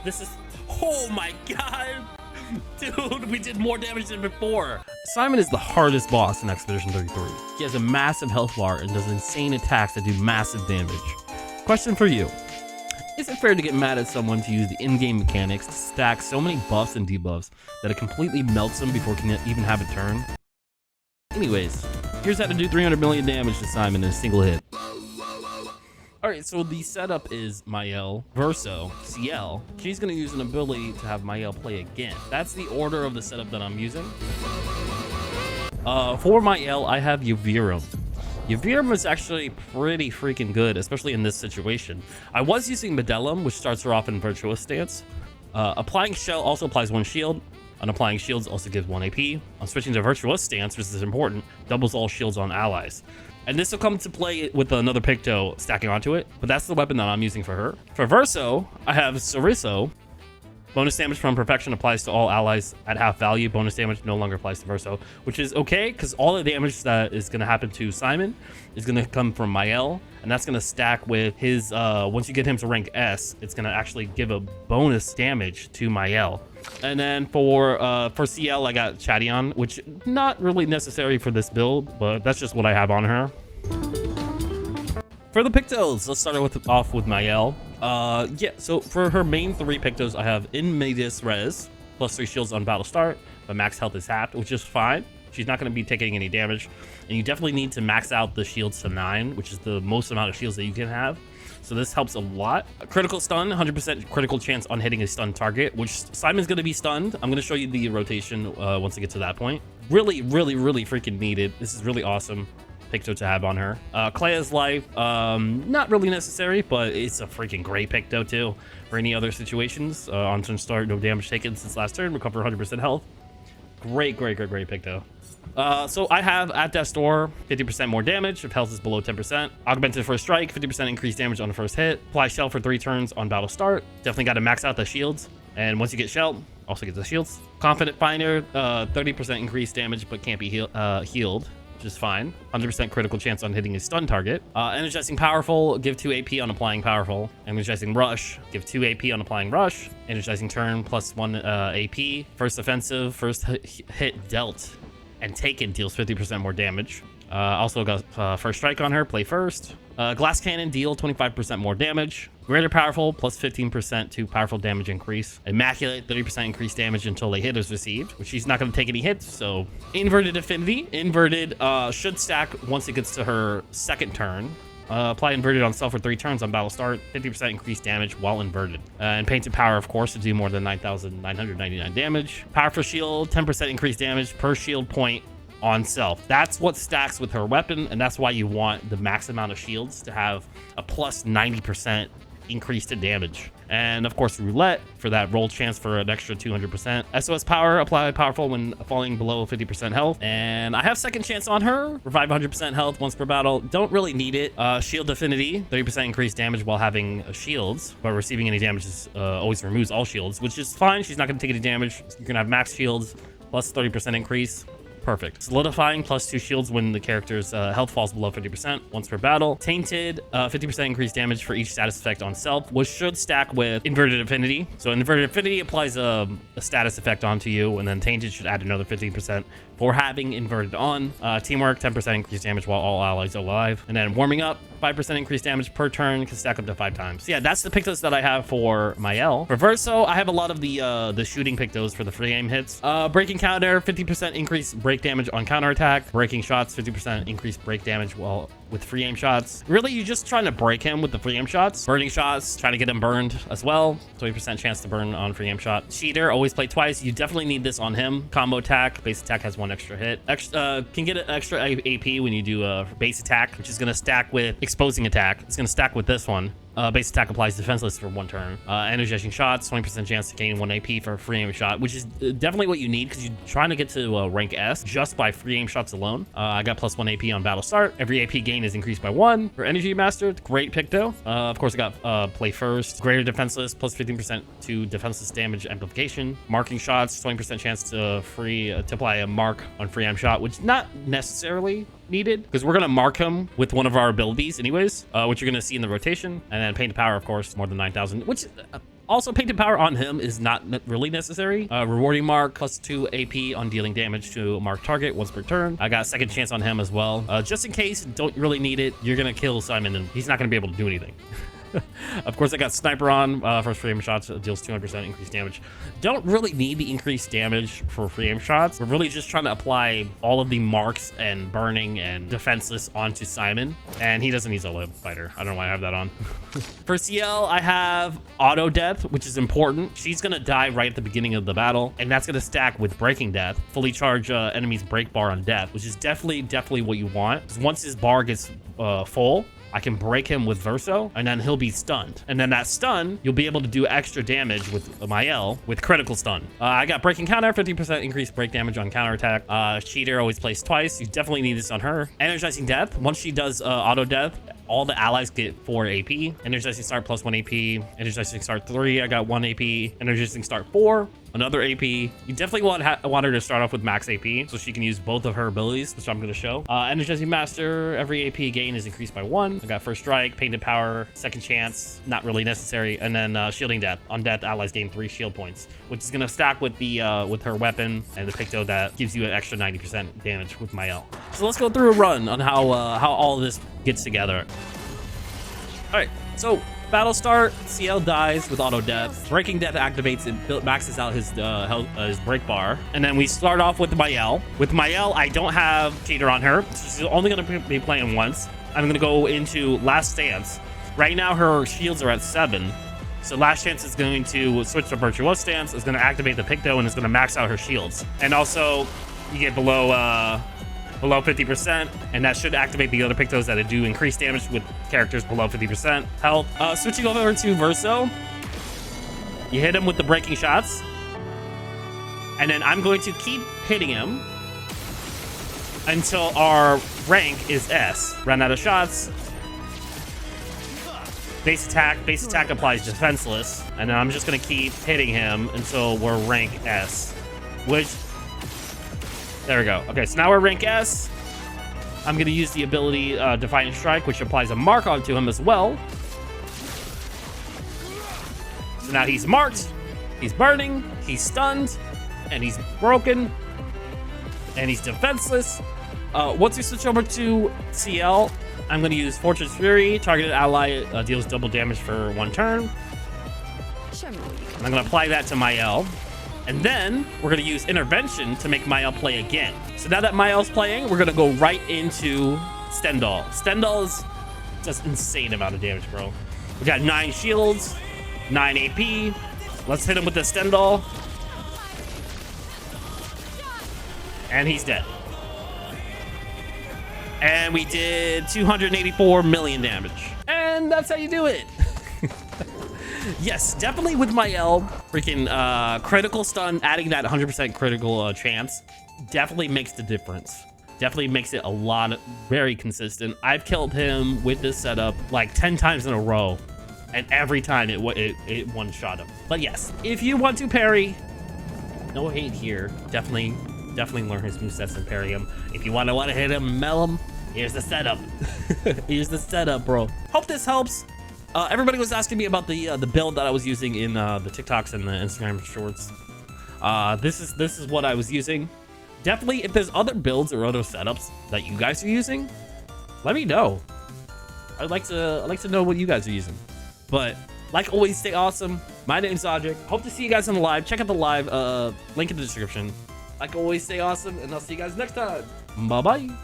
This is, oh my god. Dude, we did more damage than before. Simon is the hardest boss in Expedition 33. He has a massive health bar and does insane attacks that do massive damage. Question for you. Is it fair to get mad at someone to use the in-game mechanics to stack so many buffs and debuffs that it completely melts them before it can even have a turn? Anyways, here's how to do 300 million damage to Simon in a single hit. Alright, so the setup is Mael Verso CL. She's going to use an ability to have Mael play again. That's the order of the setup that I'm using. For Mael, I have Yvirum. Yvirum is actually pretty freaking good, especially in this situation. I was using Medellum, which starts her off in Virtuous Stance. Applying Shell also applies 1 shield. Unapplying shields also gives 1 AP. On switching to Virtuous Stance, which is important, doubles all shields on allies. And this will come to play with another Picto stacking onto it, but that's the weapon that I'm using for her. For Verso, I have Soriso. Bonus damage from Perfection applies to all allies at half value. Bonus damage no longer applies to Verso, which is okay because all the damage that is going to happen to Simon is going to come from Mael, and that's going to stack with his, once you get him to rank S, it's going to actually give a bonus damage to Mael. And then for CL, I got Chadion, which not really necessary for this build, but that's just what I have on her. For the Pictos, let's start off with Mael. Yeah, so for her main 3 Pictos, I have In Medias Res, plus 3 shields on battle start, but max health is halved, which is fine. She's not going to be taking any damage, and you definitely need to max out the shields to 9, which is the most amount of shields that you can have. So this helps a lot. A critical stun, 100% critical chance on hitting a stun target, which Simon's going to be stunned. I'm going to show you the rotation once I get to that point. Really, really, really freaking needed. This is really awesome Picto to have on her. Clair's life, not really necessary, but it's a freaking great Picto too. For any other situations, on turn start, no damage taken since last turn, recover 100% health. Great, great, great, great Picto. So I have at death's door 50% more damage if health is below 10%. Augmented first strike, 50% increased damage on the first hit. Apply shell for 3 turns on battle start. Definitely got to max out the shields. And once you get shell, also get the shields. Confident Finder, 30% increased damage but can't be healed, which is fine. 100% critical chance on hitting a stun target. Energizing Powerful, give 2 AP on applying Powerful. Energizing Rush, give 2 AP on applying Rush. Energizing Turn, plus 1 AP. First Offensive, first hit dealt and taken deals 50% more damage. Also got First Strike on her, play first. Glass Cannon, deal 25% more damage. Greater Powerful, plus 15% to powerful damage increase. Immaculate, 30% increased damage until a hit is received, which she's not going to take any hits, so... Inverted Affinity. Inverted should stack once it gets to her second turn. Apply Inverted on self for 3 turns on battle start. 50% increased damage while inverted. And Painted Power, of course, to do more than 9,999 damage. Powerful Shield, 10% increased damage per shield point on self. That's what stacks with her weapon, and that's why you want the max amount of shields to have a plus 90% increase to damage. And of course Roulette for that roll chance for an extra 200%. SOS Power, apply powerful when falling below 50% health. And I have second chance on her, revive 100% health once per battle. Don't really need it. Shield Affinity, 30% increased damage while having shields, but receiving any damage is, always removes all shields, which is fine. She's not going to take any damage. You're going to have max shields plus 30% increase. Perfect. Solidifying, plus 2 shields when the character's health falls below 50% once per battle. Tainted, 50% increased damage for each status effect on self, which should stack with Inverted Affinity. So Inverted Affinity applies a status effect onto you, and then Tainted should add another 15% for having Inverted on. Teamwork, 10% increased damage while all allies are alive. And then Warming Up, 5% increased damage per turn, can stack up to 5 times. So yeah, that's the Pictos that I have for Mael. For Verso, I have a lot of the shooting Pictos for the free aim hits. Breaking Counter, 50% increased break damage on counterattack. Breaking Shots, 50% increased break damage while with free aim shots. Really, you're just trying to break him with the free aim shots. Burning Shots, trying to get him burned as well. 20% chance to burn on free aim shot. Cheater, always play twice. You definitely need this on him. Combo attack, base attack has 1 extra hit. Can get an extra AP when you do a base attack, which is going to stack with exposing attack. It's going to stack with this one. Base attack applies defenseless for 1 turn. Energizing shots, 20% chance to gain 1 AP for a free aim shot, which is definitely what you need because you're trying to get to rank S just by free aim shots alone. I got plus 1 AP on battle start. Every AP gain is increased by 1. For Energy Master, great Picto. Of course, I got play first. Greater defenseless, plus 15% to defenseless damage amplification. Marking shots, 20% chance to apply a mark on free aim shot, which not necessarily needed because we're going to mark him with one of our abilities anyways, which you're going to see in the rotation. And then Painted Power, of course, more than 9,000, which Also, painted power on him is not really necessary. Rewarding mark +2 AP on dealing damage to a marked target once per turn. I got second chance on him as well. Just in case, don't really need it. You're gonna kill Simon and he's not gonna be able to do anything. Of course, I got sniper on. First free aim shots deals 200% increased damage. Don't really need the increased damage for free aim shots. We're really just trying to apply all of the marks and burning and defenseless onto Simon, and he doesn't use a live fighter. I don't know why I have that on. For CL, I have auto death, which is important. She's gonna die right at the beginning of the battle, and that's gonna stack with breaking death. Fully charge enemy's break bar on death, which is definitely what you want. Because once his bar gets full, I can break him with Verso, and then he'll be stunned. And then that stun, you'll be able to do extra damage with Mael with critical stun. I got breaking counter, 50% increased break damage on counterattack. Cheater always plays twice. You definitely need this on her. Energizing death. Once she does auto death, all the allies get 4 AP. Energizing start +1 AP. Energizing start 3, I got 1 AP. Energizing start 4, another AP. You definitely want her to start off with max AP so she can use both of her abilities, which I'm going to show. Energizing master, every AP gain is increased by 1. I got first strike, painted power, second chance, not really necessary. And then shielding death. On death, allies gain 3 shield points, which is going to stack with the with her weapon and the Picto that gives you an extra 90% damage with Mael. So let's go through a run on how all of this gets together. All right, so battle start, CL dies with auto death. Breaking death activates it, maxes out his break bar. And then we start off with Mael. With Mael, I don't have cheater on her. She's only gonna be playing once. I'm gonna go into last stance. Right now her shields are at 7. So last chance is going to switch to virtuous stance. It's gonna activate the Picto and it's gonna max out her shields. And also you get below 50%, and that should activate the other Pictos that do increased damage with characters below 50% health. Switching over to Verso, you hit him with the breaking shots, and then I'm going to keep hitting him until our rank is S. Run out of shots. Base attack applies defenseless, and then I'm just gonna keep hitting him until we're rank S, which, there we go. Okay, so now we're rank S. I'm going to use the ability Defiant Strike, which applies a mark onto him as well. So now he's marked, he's burning, he's stunned, and he's broken, and he's defenseless. Once we switch over to CL, I'm going to use Fortune's Fury. Targeted ally deals double damage for 1 turn. And I'm going to apply that to Mael. And then we're going to use Intervention to make Mael play again. So now that Mael's playing, we're going to go right into Stendhal. Stendhal's just insane amount of damage, bro. We got 9 shields, 9 AP. Let's hit him with the Stendhal. And he's dead. And we did 284 million damage. And that's how you do it. Yes, definitely with Mael, freaking critical stun, adding that 100% critical chance definitely makes the difference. Definitely makes it a lot, very consistent. I've killed him with this setup like 10 times in a row, and every time it one-shot him. But yes, if you want to parry, no hate here. Definitely learn his movesets and parry him. If you want to hit him, mel him, here's the setup. Here's the setup, bro. Hope this helps. Everybody was asking me about the build that I was using in the TikToks and the Instagram shorts. This is what I was using. Definitely, if there's other builds or other setups that you guys are using, let me know. I'd like to know what you guys are using. But like always, stay awesome. My name's Audric. Hope to see you guys on the live. Check out the live link in the description. Like always, stay awesome, and I'll see you guys next time. Bye bye.